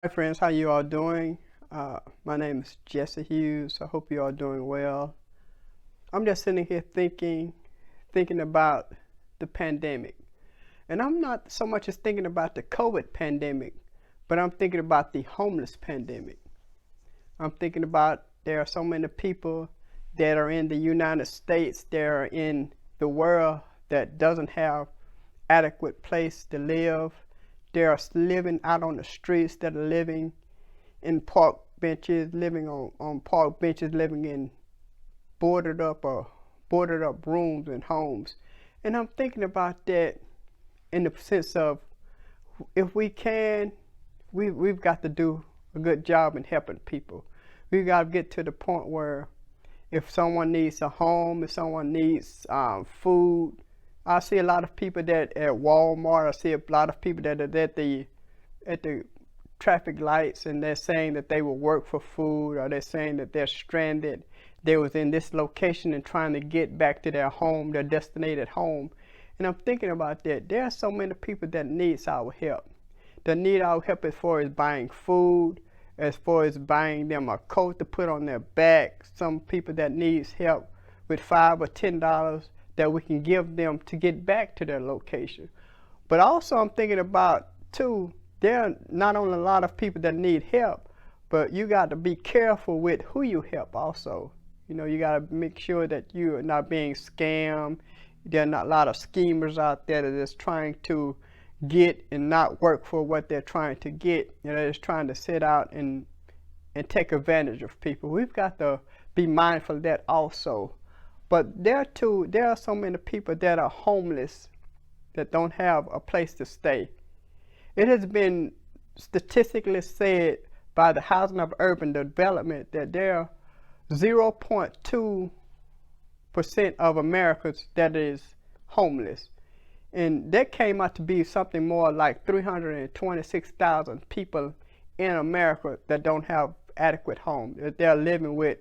Hi friends, how you all doing? My name is Jesse Hughes. I hope you all doing well. I'm just sitting here thinking about the pandemic. And I'm not so much as thinking about the COVID pandemic, but I'm thinking about the homeless pandemic. I'm thinking about there are so many people that are in the United States, that are in the world that doesn't have adequate place to live. They are living out on the streets, that are living in park benches, living on park benches, living in boarded up or boarded up rooms and homes. And I'm thinking about that in the sense of, if we can, we've got to do a good job in helping people. We've got to get to the point where if someone needs a home, if someone needs food, I see a lot of people that at Walmart, I see a lot of people that are at the traffic lights, and they're saying that they will work for food, or they're saying that they're stranded. They was in this location and trying to get back to their home, their destinated home. And I'm thinking about that. There are so many people that needs our help. That need our help as far as buying food, as far as buying them a coat to put on their back. Some people that needs help with $5 or $10 that we can give them to get back to their location. But also I'm thinking about too, there are not only a lot of people that need help, but you got to be careful with who you help also. You know, you got to make sure that you're not being scammed. There are not a lot of schemers out there that is trying to get and not work for what they're trying to get. You know, they're just trying to sit out and take advantage of people. We've got to be mindful of that also. But there are so many people that are homeless, that don't have a place to stay. It has been statistically said by the Housing and Urban Development that there are 0.2% of Americans that is homeless. And that came out to be something more like 326,000 people in America that don't have adequate homes. That they're living with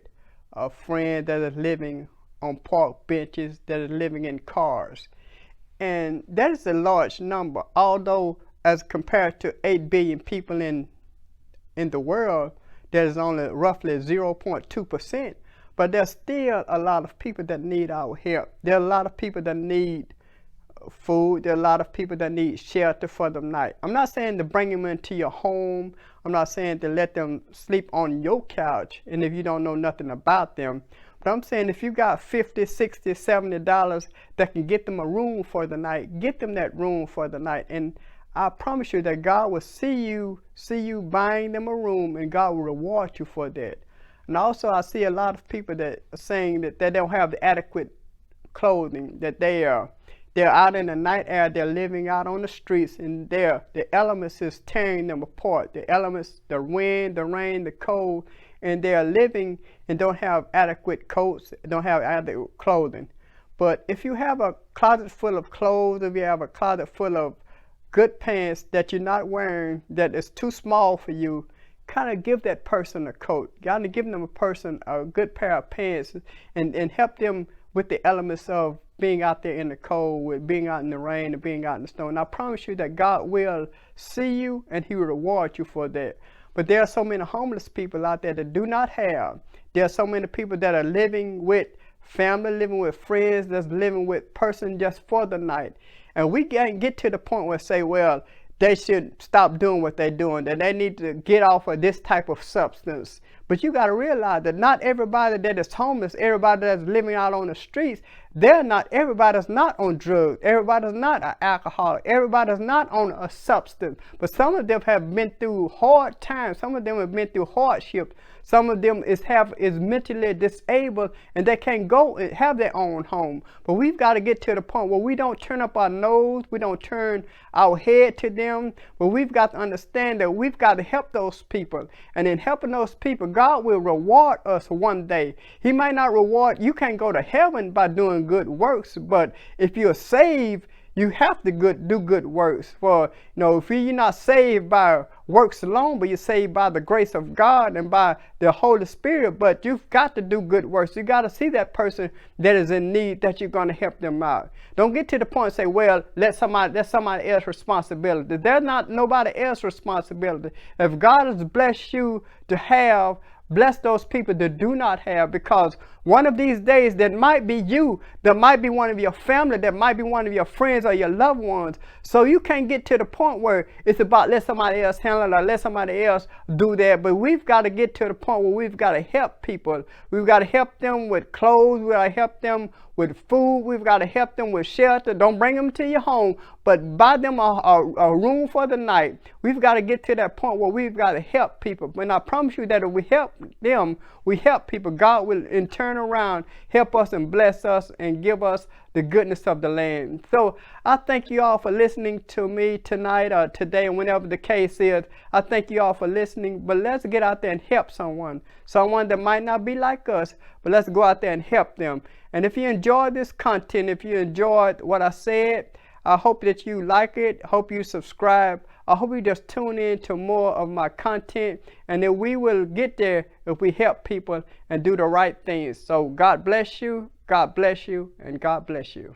a friend, that is living on park benches, that is living in cars. And that is a large number, although as compared to 8 billion people in the world, there's only roughly 0.2%. But there's still a lot of people that need our help. There are a lot of people that need food. There are a lot of people that need shelter for the night. I'm not saying to bring them into your home. I'm not saying to let them sleep on your couch, and if you don't know nothing about them. But I'm saying if you got $50, $60, $70 that can get them a room for the night, get them that room for the night. And I promise you that God will see you buying them a room, and God will reward you for that. And also I see a lot of people that are saying that they don't have the adequate clothing, that they're out in the night air, they're living out on the streets, and the elements is tearing them apart. The elements, the wind, the rain, the cold, and they're living and don't have adequate coats, don't have adequate clothing. But if you have a closet full of clothes, if you have a closet full of good pants that you're not wearing, that is too small for you, kind of give that person a coat. Kind of give them a good pair of pants, and help them with the elements of being out there in the cold, with being out in the rain, and being out in the snow. And I promise you that God will see you, and He will reward you for that. But there are so many homeless people out there that do not have. There are so many people that are living with family, living with friends, that's living with person just for the night. And we can't get to the point where say, well, they should stop doing what they're doing, that they need to get off of this type of substance. But you got to realize that not everybody that is homeless, everybody that's living out on the streets, everybody's not on drugs. Everybody's not an alcoholic. Everybody's not on a substance. But some of them have been through hard times. Some of them have been through hardships. Some of them is mentally disabled, and they can't go and have their own home. But we've got to get to the point where we don't turn up our nose, we don't turn our head to them, but we've got to understand that we've got to help those people. And in helping those people, God will reward us one day. He might not reward, you can't go to heaven by doing good works, but if you're saved, you have to do good works. For if you're not saved by works alone, but you're saved by the grace of God and by the Holy Spirit. But you've got to do good works. You got to see that person that is in need, that you're going to help them out. Don't get to the point and say, well, that's somebody else's responsibility. They're not nobody else's responsibility. If God has blessed you to have, bless those people that do not have, because one of these days that might be you, that might be one of your family, that might be one of your friends or your loved ones. So you can't get to the point where it's about let somebody else handle it or let somebody else do that. But we've got to get to the point where we've got to help people. We've got to help them with clothes. We've got to help them with food. We've got to help them with shelter. Don't bring them to your home, but buy them a room for the night. We've got to get to that point where we've got to help people. And I promise you that if we help them, we help people, God will in turn around help us and bless us and give us the goodness of the land. So I thank you all for listening to me tonight or today, and whenever the case is. I thank you all for listening. But let's get out there and help someone that might not be like us, but let's go out there and help them. And if you enjoyed this content, if you enjoyed what I said, I hope that you like it. Hope you subscribe. I hope you just tune in to more of my content, and then we will get there if we help people and do the right things. So God bless you, God bless you, and God bless you.